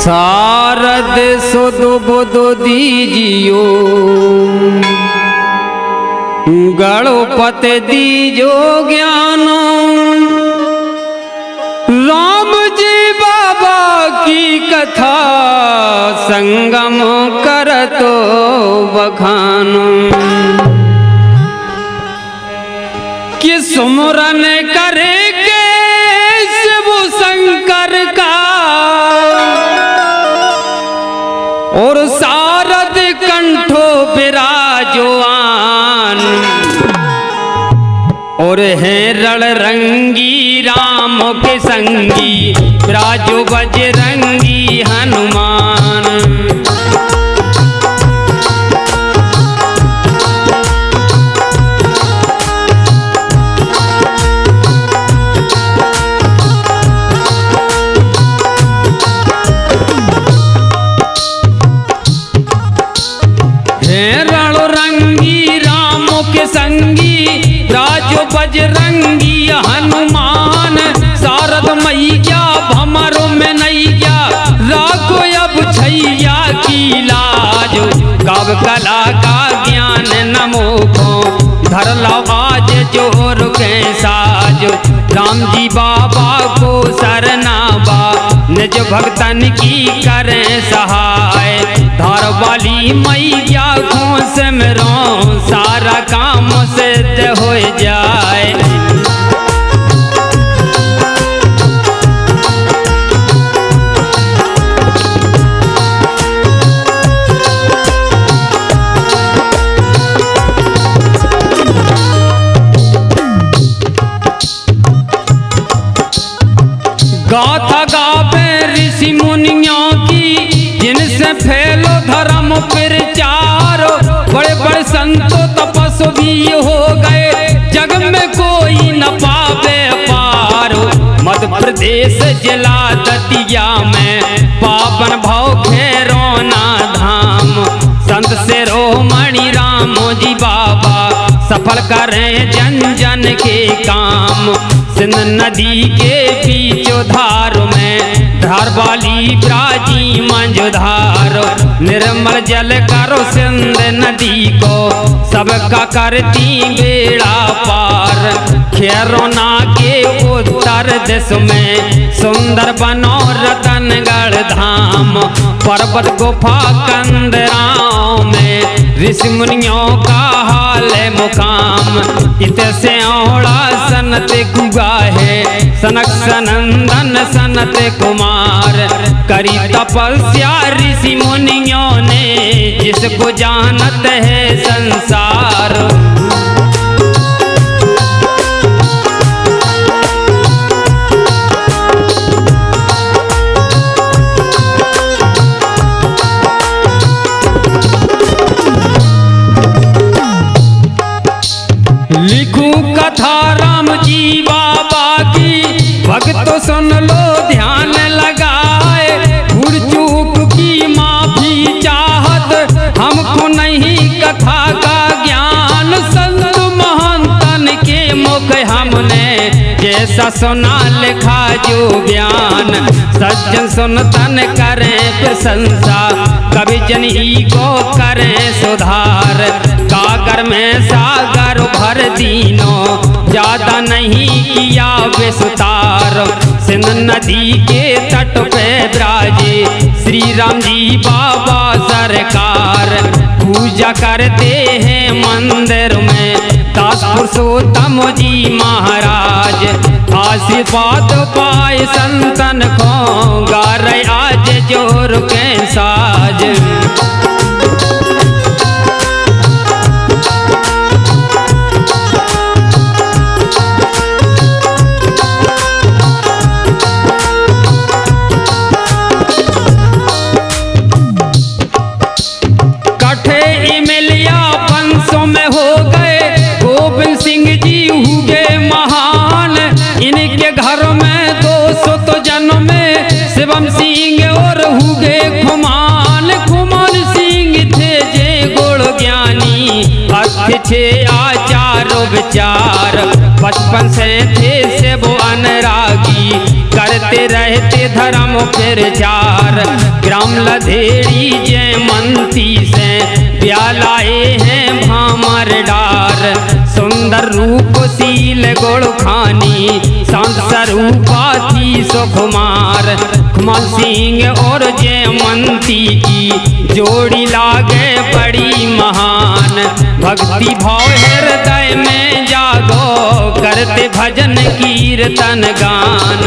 सारद सुध बुध दीजियो गणपति दीजो ज्ञान। राम जी बाबा की कथा संगम करतो बखान। कि सुमरन करे के शिव शंकर का और सारद कंठो विराजमान। और है रणरंगी राम के संगी विराजो बजरंगी हनुमान। बजरंगी हनुमान शारद मैया भमरो में नैया राखो अब छैया की लाज। कब कला का ज्ञान नमो को धर लवाज जोर के साज। राम जी बाबा को सरनावा निज भक्तन की करें सहाय। धार वाली मैया को सिमरो सारा काम सिद्ध हो जाए। गाथा गावे ऋषि मुनियों की जिनसे फैलो धर्म प्रचार। बड़े बड़े संतो तपस्वी हो गए जग में कोई न पावे पार। मध्य प्रदेश जिला दतिया में पावन भाव खैरोना धाम। संत शिरोमणि राम जी बाबा सफल करें जन जन के काम। सिंध नदी के बीचो धार में धार वाली प्राची मंझधार। निर्मल जल करो सिंध नदी को सबका करती बेड़ा पार। खैरोना के उत्तर दिश में सुंदर बनो रतनगढ़ धाम। पर्वत गुफा कंदराओं में ऋषि मुनियों का हाल मुकाम। इत से औड़ा सनत गुगा है सनक सनंदन सनत कुमार। करी तपस्या ऋषि मुनियों ने जिसको जानत है संसार। लिखूं कथा राम जी बाबा की भक्त सुन लो ध्यान लगाए। भूल चूक की माफी चाहत हमको नहीं कथा का ज्ञान। संत महंतन के मुख हमने जैसा सुना लिखा जो ज्ञान। सज्जन सुनतन करें प्रशंसा कवि जन ही को करें सुधार। कागर में सागर भर दीनो ज्यादा नहीं किया विस्तार। सिंध नदी के तट पे विराजे श्री राम जी बाबा सरकार। पूजा करते हैं मंदिर में दास पुरुषोत्तम जी महाराज। आशीर्वाद पाए संतन को गा रहे आज जोर के साज। शिवम सिंह और हुगे खुमान। खुमान सिंह थे जे गुण ज्ञानी अच्छे आचार विचार। बचपन से थे से वो अनुरागी करते रहते धर्म फिर चार। ग्राम लधेड़ी जयमंती से प्यालाए हैं भामर डार। सुंदर रूप सील गुण खानी शांत स्वरूपा थी सुकुमार। कुमार सिंह और जयमंती की जोड़ी लागे बड़ी महान। भक्ति भाव हृदय में जागो करते भजन कीर्तन गान।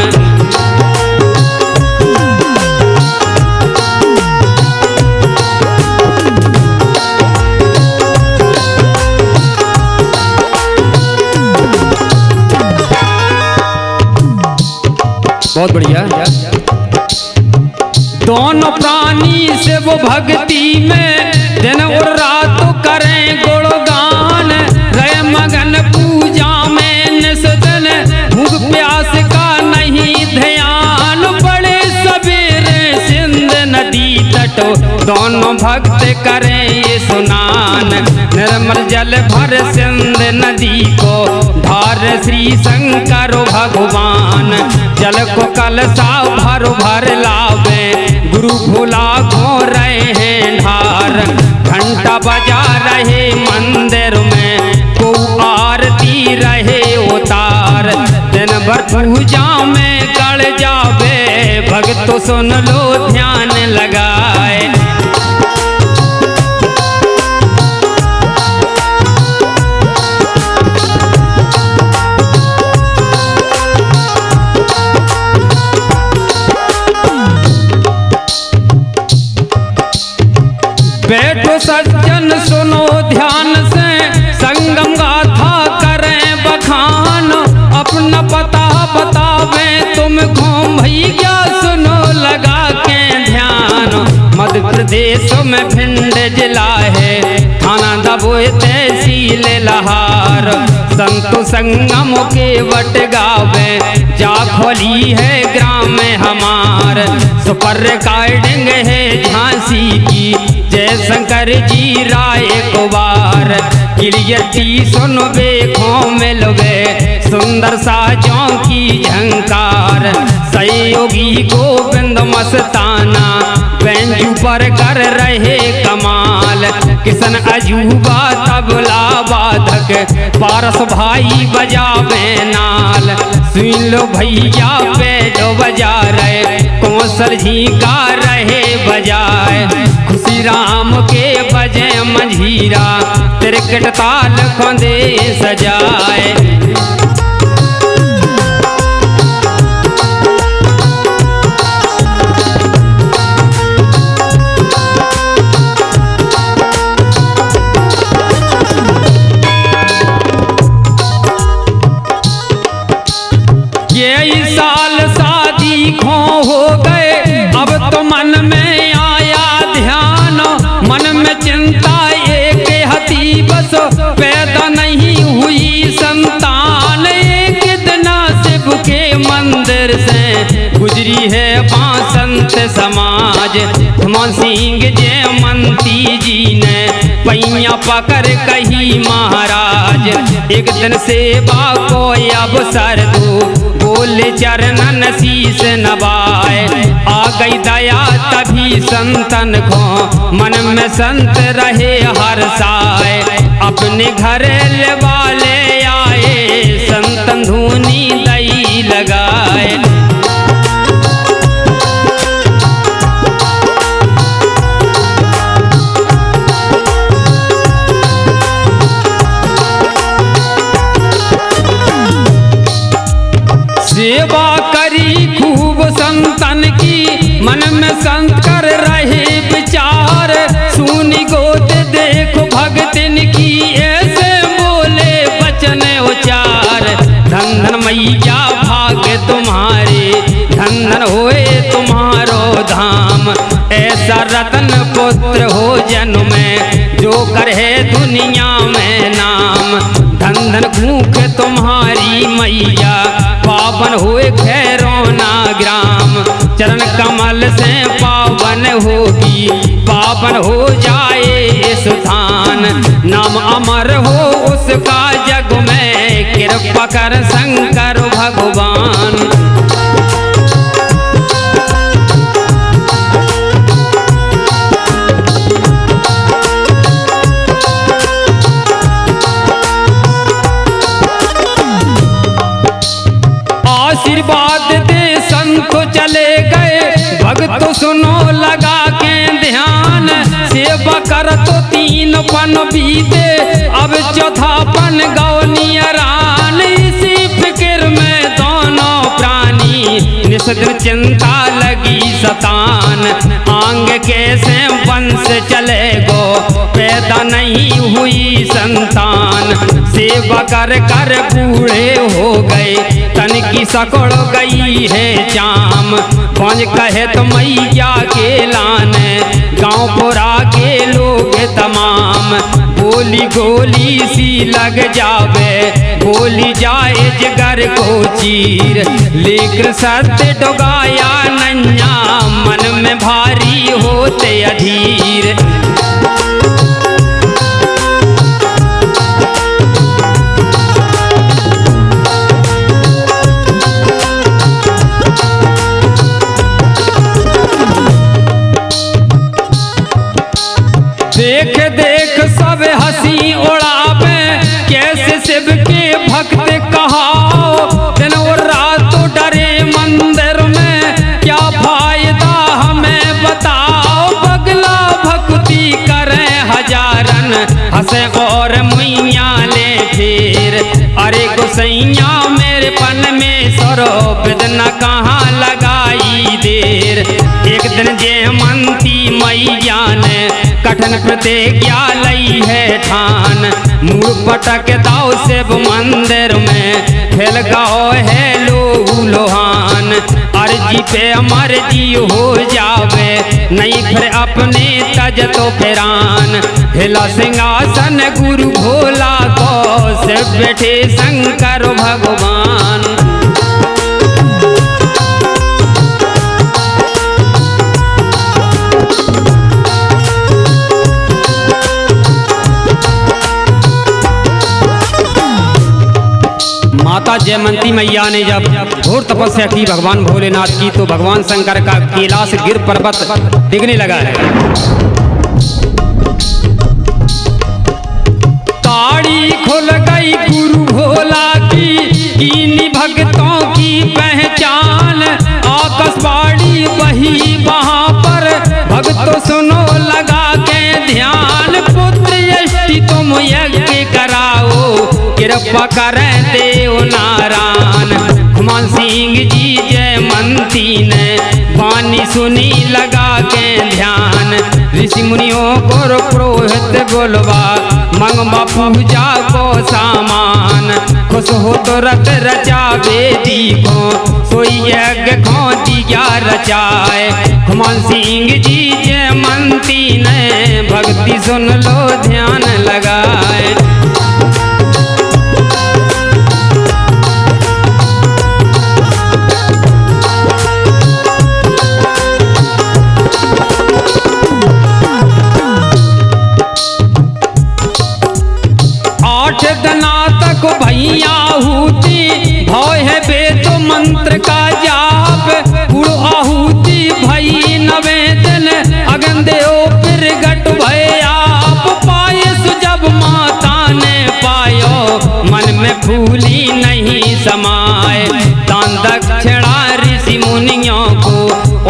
बहुत बढ़िया। दोनों प्राणी से वो भक्ति में दिन और रात करें गुणगान। रहे मगन पूजा में निस्दिन भूख प्यास का नहीं ध्यान। बड़े सवेरे सिंध नदी तटो दोनों भक्त करें ये स्नान। निर्मल जल भर सिंध नदी को धार श्री शंकर भगवान। जल को कलसा भर भर लावे गुरु भोला को रहे हैं ढार। घंटा बजा रहे मंदिर में को आरती रहे उतार। दिन भर पूजा में गड़ जावे भक्त सुन लो ध्यान लगाए। बैठो सज्जन सुनो ध्यान से संगम गाथा करें बखान। अपना पता बतावे तुमको भैया सुनो लगा के ध्यान। मध्य प्रदेश में भिंड जिला है थाना दबोए तहसील लहार। संतो संगम के वट गावे जा खोली है ग्राम में हमार। सुपर रिकॉर्डिंग है झांसी की जयशंकर जी राय कुवार। क्लियरिटी सुनबे खो मिलवे सुंदर साजों की झंकार। सहयोगी गोविंद मस्ताना बेंजू पर कर रहे कमाल। किशन अजूबा तबला वादक पारस भाई बजावे नाल। सुन लो भैया पेटो बजा रहे कौशल जी गा रहे बजाए। खुशी राम के बजे मंझीरा तिरकट ताल खोंदे सजाए। ये साल शादी खो हो गए अब तो मन में आया ध्यान। मन में चिंता एक हती बस पैदा नहीं हुई संतान। एक दिन शिव के मंदिर से गुजरी है बासंत समाज। कुमार सिंह जयमंती जी ने पैया पकड़ कही महाराज। एक दिन सेवा को अवसर दो बोले चरणन शीस नवाए। आ गई दया तभी संतन को मन में संत रहे हर साए। अपने घर वाले आए संतन धुनी दई लगाए। सेवा करी खूब संतन की मन में संकर रहे विचार। सुनी गोद देखो भगतन की ऐसे बोले वचन उचार। धन धन मैया भाग तुम्हारे धन धन होए तुम्हारो धाम। ऐसा रतन पुत्र हो जन्म में जो करे दुनिया में नाम। धन धन भूख तुम्हारी मैया पावन हुए खैरोना ग्राम। चरण कमल से पावन होगी पावन हो जाए स्थान। नाम अमर हो उसका जग में कृपा कर शंकर भगवान। बीते अब चौथापन गौनियरान, इसी फिक्र में दोनों प्राणी निस्तर चिंता लगी सतान। आंग कैसे वंश चले गो पैदा नहीं हुई संतान, सेवा कर कर बूढ़े हो गए तन की सकड़ गई है चाम। पंज कहे तो मैया के लाने गांव पुरा के लोग तमाम, बोली गोली सी लग जावे बोली जाए जिगर को चीर। लेकर सत्य डुगाया नैया मन में भारी होते अधीर। देख देख सब हंसी उड़ावे कैसे शिव के भक्त कहाओ। दिन और रात डरे मंदिर में क्या फायदा हमें बताओ। बगला भक्ति करें हजारन हंसे और मुइया ले फिर। अरे गोसैया मेरे पन में सरो बिदना कहाँ लगाई देर। एक दिन जयमंती मैया ने कठिन प्रतिज्ञा लई है ठान। मुड़ पटक दाओ शिव मंदिर में फैल गाओ है लोहान। अर्जी पे मर्जी हो जावे नहीं फिर अपने तज तो फिरान। हिला सिंहासन गुरु भोला को शिव बैठे शंकर भगवान। माता जयमंती मैया ने जब घोर तपस्या की भगवान भोलेनाथ की तो भगवान शंकर का कैलाश गिर पर्वत दिखने लगा है। ताड़ी खुल गई गुरु भोला की कीनी भक्तों की पहचान। आकाशवाणी वही वहां पर भक्तों सुनो लगा के ध्यान। पुत्र यष्टि तुम यज्ञ कराओ कृपा करें देव नारायण। खुमान सिंह जी जयमंती ने वाणी सुनी लगा के ध्यान। ऋषि मुनियों को पुरोहित बोलवा मंगवा पूजा को सामान। खुश हो तो रत रचा वेदी को सोई यज्ञ को दिया रचाए। खुमान सिंह जी जयमंती ने भक्ति सुन लो ध्यान लगाए। भैया आहुति भय है वेद मंत्र का जाप। गुरु आहुति भई नवेदन अगन देव प्रगट भय आप। पाए सुजब माता ने पायो मन में फूली नहीं समाए। दान दक्षिणा ऋषि मुनियों को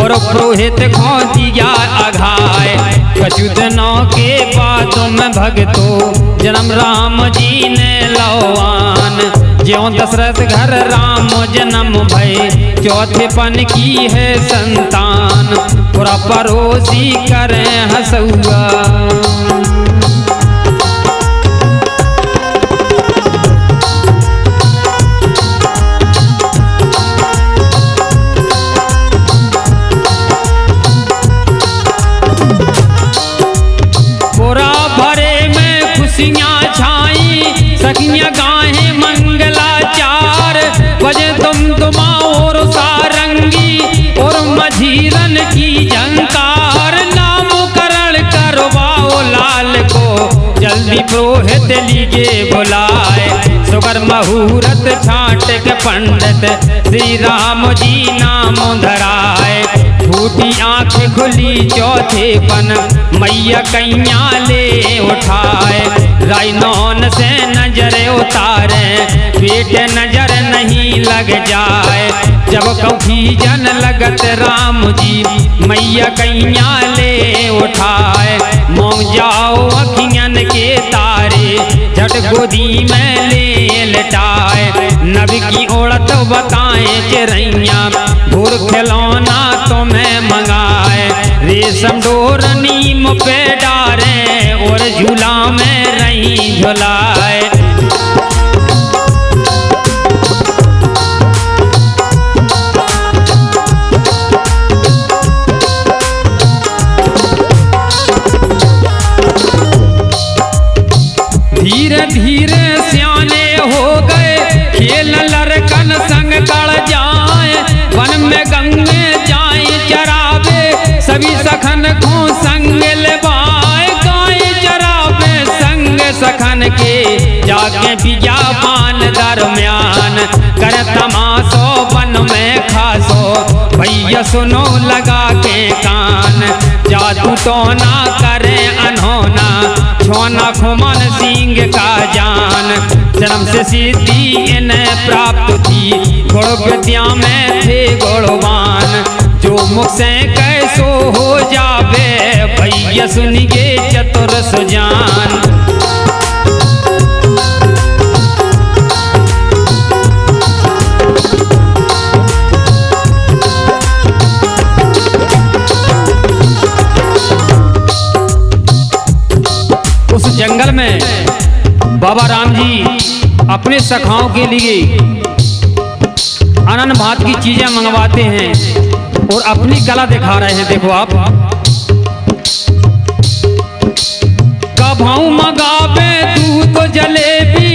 और पुरोहित को दिया अघाय। कछुदनों के बातों में भगतो जन्म राम जी ने लौवान। ज्यों दशरथ घर राम जन्म भय चौथे पन की है संतान। पूरा पड़ोसी करें हंसुआ सखियां गाहे मंगलाचार। बजे तुम और सारंगी और मझीरन की झंकार। नामकरण करवाओ लाल को जल्दी पुरोहित लीजिए बुलाए। सुगर मुहूर्त छाट के पंडित श्री राम जी नाम धराए। फूटी आंख खुली चौथे पन मैया कैया ले उठाए। राइनौन से नजर उतारे बेटे नजर नहीं लग जाए। जब कभी जन लगत राम जी मैया कैया ले उठाए। मौ जाओ अखियन के झट गोदी में ले लटाए। नबी की औरत बताए चिरैया भोर खिलौना तुम्हें मंगाए। रेशम डोर नीम पे डारे और झूला में रही झुलाए। धीरे धीरे सियाने हो गए खेल लड़कन संग कड़ जाए। वन में गंगे जाए चरावे सभी सखन को संग लेवाए। गाय चरावे संग सखन के जाके बियाबान दरमियान कर तमाशो वन में खासो। भैया सुनो लगा के कान जादू तो ना करे अनहोना छोना खुमन सिंह का जान। जन्म से सिद्धि इन्हें प्राप्त थी गुण विद्या में थे गुणवान। जो मुख से कैसो हो जावे भैया सुनिए चतुर सुजान। उस जंगल में बाबा राम जी अपने सखाओं के लिए अनन भात की चीजें मंगवाते हैं और अपनी कला दिखा रहे हैं। देखो आप कभाऊ मंगावे दूध जलेबी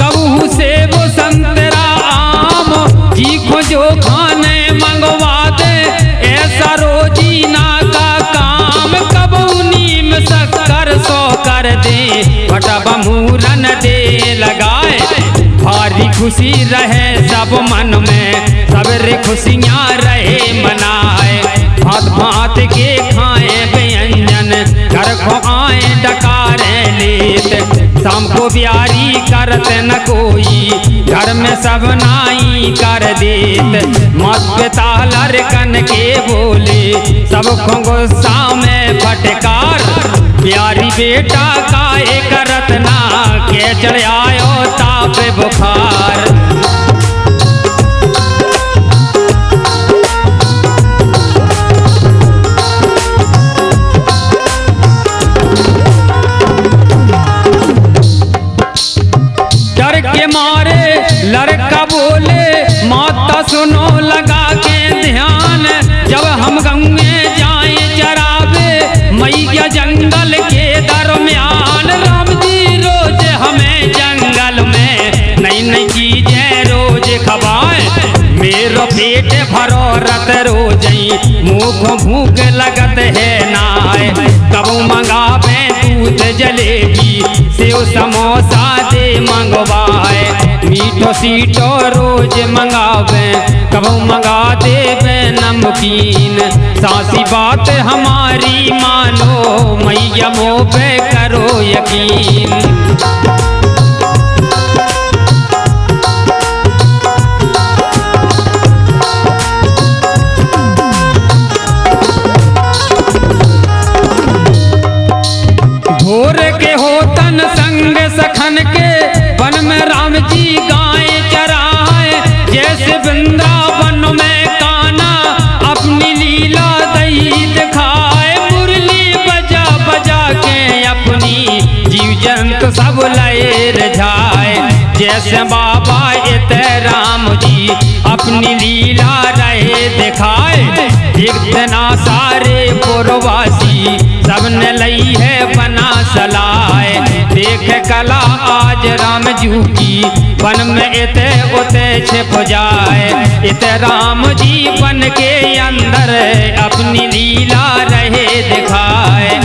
कबू से वो संतरा आम। जी को जो खाने मंगवा दे ऐसा रोजीना का काम। कबू नीम शक्कर सो कर दे फटा मूरन दे लगाए। भारी खुशी रहे सब मन में सबरे खुशियाँ रहे मनाए। भात भात के खाए व्यंजन घर को आए डकारे लेत। शाम को ब्यारी करत न कोई घर में सब नाई कर देत। मत पिता लड़कन के बोले सब को गुस्सा में फटकार। प्यारी बेटा का एक रत्ना के चढ़ आयो ताप बुखार। डर के मारे लड़का बोले माता सुनो लगा के ध्यान। जब हम गंगे जाए चरावे मैया जंगल के दरमियान। राम जी रोज हमें जंगल में नई नई चीजें रोज खवाए। मेरो पेट भरो रत रोज मुँह को भूख लगत है नाय। कबू मंगावे दूध जलेबी सेव समोसा दे मंगवाए। मीठो सीटो रोज मंगावे कबू मंगा देवे नमकीन। सासी बात हमारी मानो मैया मोह पे करो यकीन। भोर के होतन संग सखन के वन में राम जी गाय चराए। जैसे वृंदावन में काना अपनी लीला दही दिखाए। मुरली बजा बजा के अपनी जीव जंतु सब लय रझाए। जैसे बाबा इत राम जी अपनी लीला रहे दिखाए। एक दिना सारे पुरवासी सबने लई है बना सलाए। देख कला आज राम जू की वन में इते उते छिप जाए। इत राम जी वन के अंदर अपनी लीला रहे दिखाए।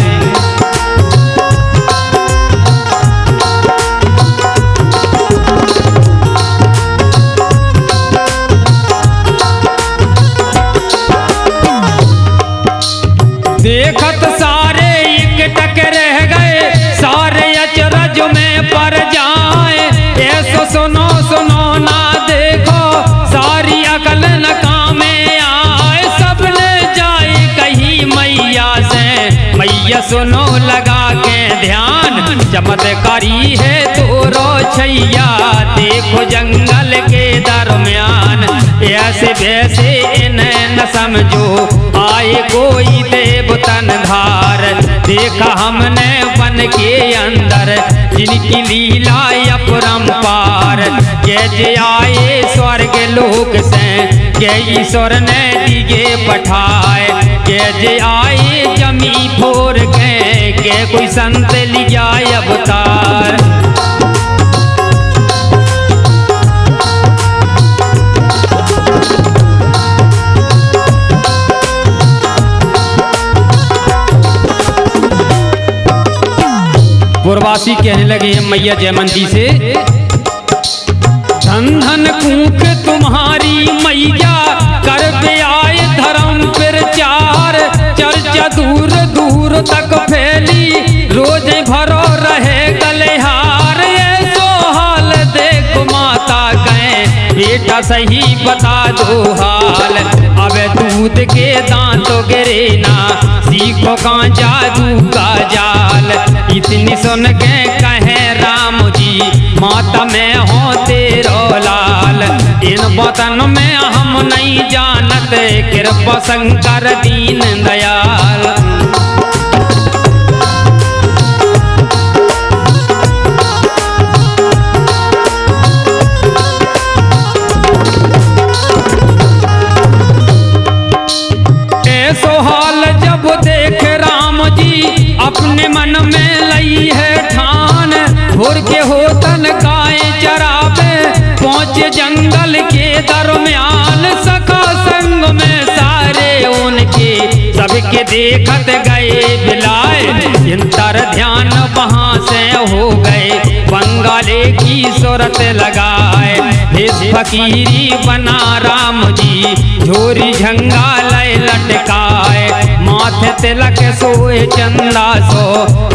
देखत सारे इकटक रह गए सारे अचरज में पर जाए। ऐसो सुनो सुनो ना देखो सारी अकल न कामे आए। सबने जाए कहीं मैया से मैया सुनो लगा के ध्यान। चमत्कारी है तोर छैया देखो जंगल के दरमियान, ऐसे वैसे इन्हें न समझो आए कोई देवतन धार। देखा हमने वन के अंदर जिनकी लीला अपरंपार, कैसे आए स्वर्ग लोक से के ईश्वर ने दिए पठाए, कैसे आए जमी फोर के कोई संत लिया अवतार। पुरवासी कहने लगे मैया जयमंती से, धन धन कूख तुम्हारी मैया कर पे आए धर्म प्रचार, चर्चा दूर दूर तक फैली रोज भरो रहे गलेहार। ये सो हाल देखो माता कहे बेटा सही बता दो हाल, अब दूध के दांतों गिरे ना सीखो का जादू का जाल। इतनी सुन के कहे राम जी माता में हो तेरो लाल, इन वतन में हम नहीं जानत कृपा शंकर दीन दयाल। ऐसो हाल जब देख राम जी अपने मन में लई है ठान, भोर के होतन गाय चरावे पहुँचे जंगल के दरमियान। सखा संग में सारे उनके सबके देखत गए बिलाए, इंतर ध्यान वहाँ से हो गए बंगाले की सूरत लगाए। भेष फकीरी बना राम जी झोरी झंगा लय लटकाए, माथे तिलक सोए चंदा सो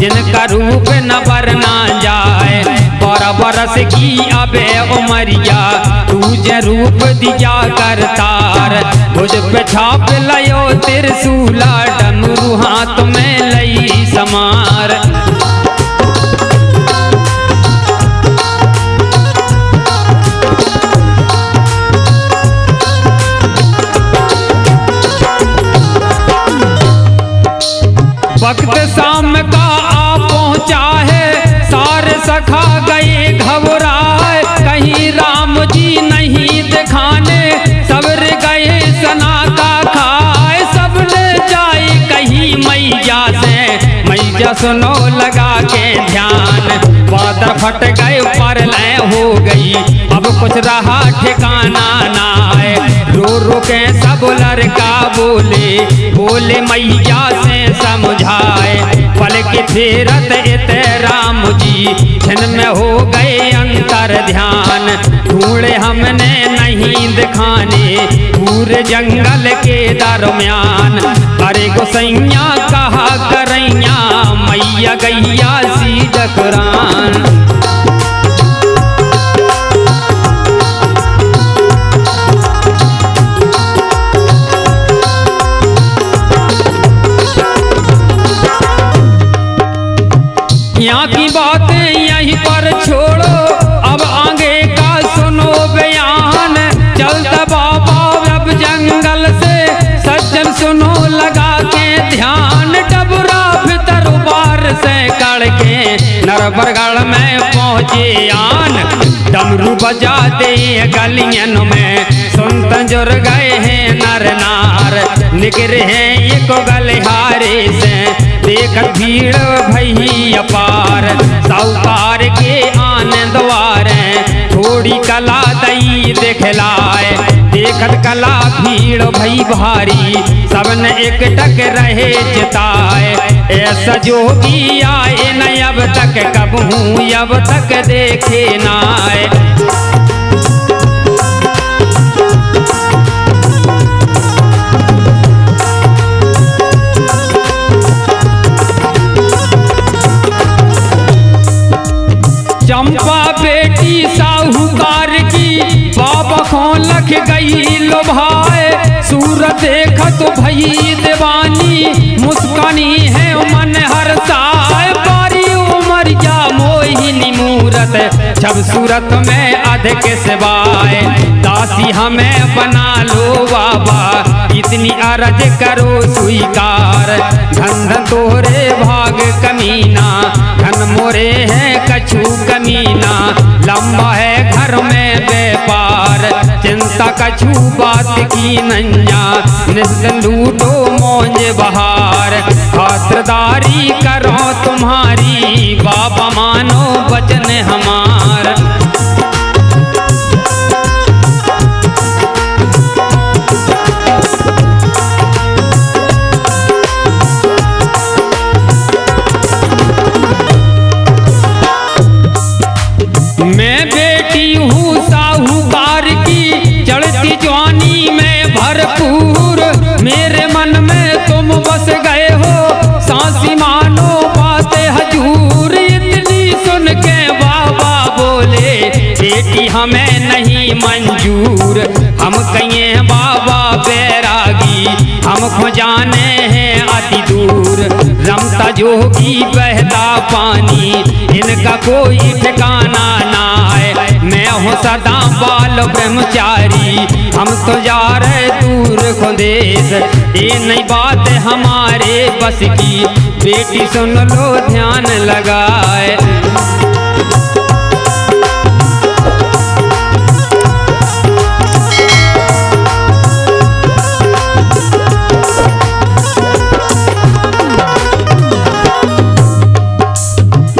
जिनका रूप न बरना जाए। 12 बरस की अबे उमरिया तुझे रूप दिया करतार, भुज पे छाप लयो त्रिशूला डमरू हाथ में लई समार। वक्त शाम का आ पहुँचा है सारे सखा गए घबराए, कहीं राम जी नहीं दिखाने सबर गए सना का खाए। सबने जाए कहीं मैया से मैया सुनो लगा के ध्यान, बादल फट गए पर लय हो गई अब कुछ रहा ठिकाना ना है। रो रो के सब लड़का बोले बोले मैया से समझाए, पल के फेरत इत राम जी क्षण में हो गए अंतर ध्यान। ढूंढे हमने नहीं दिखाने पूरे जंगल के दरमियान, अरे गोसैया कहा करैया मैया गैया सी जकरान। यहाँ की बातें यहीं पर छोड़ो अब आगे का सुनो बयान, चलता बाबा अब जंगल से सज्जन सुनो लगा के ध्यान। डबरा भीतर बार से कड़ के नरबरगढ़ में पहुँचे आन, डमरू बजा दे गलियन में सुनत जुर गए हैं नर नार। निकरे हैं एक गलिहारे से देख भीड़ भई अपार, साहूकार के आने द्वारे थोड़ी कला दई दिखलाए। देखत कला भीड़ भई भारी सबने एक टक रहे चिताए, ऐसा जोगी आए न अब तक कबहू अब तक देखे न आए। चंपा बेटी साहूकार की बाबा को लख गई लो भाई, सूरत देखत भई दीवानी मुस्कानी है मन हर साय। बारी उमर या मोहिनी मूरत जब सूरत में अधिक सिवाय, दासी हमें बना लो बाबा, इतनी अरज करो स्वीकार। धन धन तोरे भाग कमीना, धन मोरे है कछु कमीना, लंबा है घर में व्यापार, चिंता कछु बात की नैया, निस्दिन लूटो मौज बहार। खातिरदारी करो तुम्हारी बाबा, मानो वचन हमार। मैं बेटी हूँ साहूकार की, चढ़ती जवानी में भरपूर, मेरे मन में तुम बस गए हो, सांसी मानो बातें हजूर। इतनी सुन के बाबा बोले, बेटी हमें नहीं मंजूर, हम कहिए बाबा बैरागी, हमको जाने हैं अति दूर। रमता जोगी बहता पानी, इनका कोई ठिकाना ना है, मैं हूँ सदा बाल ब्रह्मचारी, हम तो जा रहे दूर को देश, ये नहीं बात हमारे बस की, बेटी सुन लो ध्यान लगाए।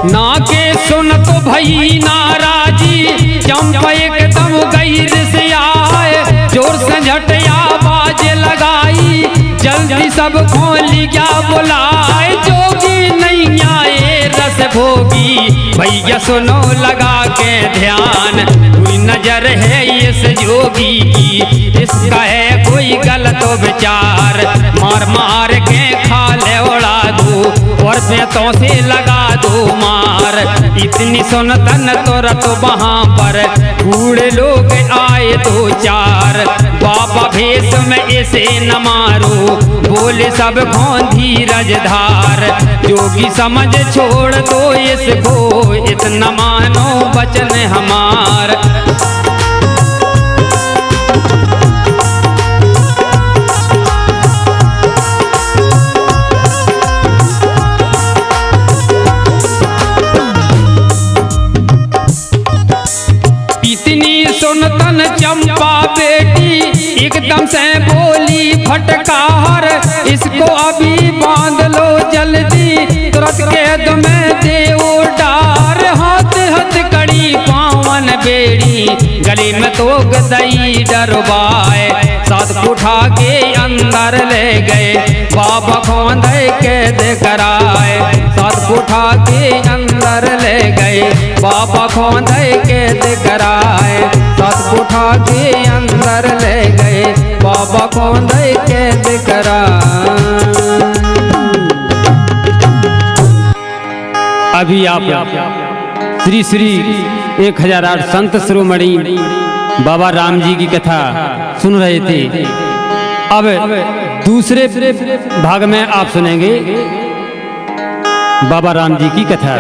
ना के सुन तो भई नाराजी, चंपा एकदम गैर से आए, जोर से झटिया बाज लगाई, जल्दी सब खोली क्या बुलाए। जोगी नहीं आए रस भोगी, भैया सुनो लगा के ध्यान, कोई नजर है इस जोगी की, इसका है कोई गलत विचार, मार मार के खा ले उड़ा दो, और पेटों से लगा दो मार। इतनी सुनतन तुरत वहाँ पर बूढ़े लोग आए दो चार, बाबा भेष में इसे न मारो, बोले सब को धीरज धार। जोगी समझ छोड़ दो इसको, इतना मानो वचन हमार। सुनतन चंपा बेटी एकदम से बोली फटकार, इसको अभी बांध लो जल्दी, तुरंत कैद में दे डार। हाथ हाथ कड़ी पावन बेड़ी, गली में तो गदई डरवाए, साथ उठा के अंदर ले गए, बाबा खोंदे कैद कराए, साथ उठा के अंदर ले गए, बाबा खोंदे कैद कराए, साथ उठा के अंदर ले गए, बाबा खोंदे कैद कराए। अभी आप श्री श्री 1008 संत शिरोमणि बाबा राम जी की कथा सुन रहे थे। अब दूसरे भाग में आप सुनेंगे बाबा राम जी की कथा।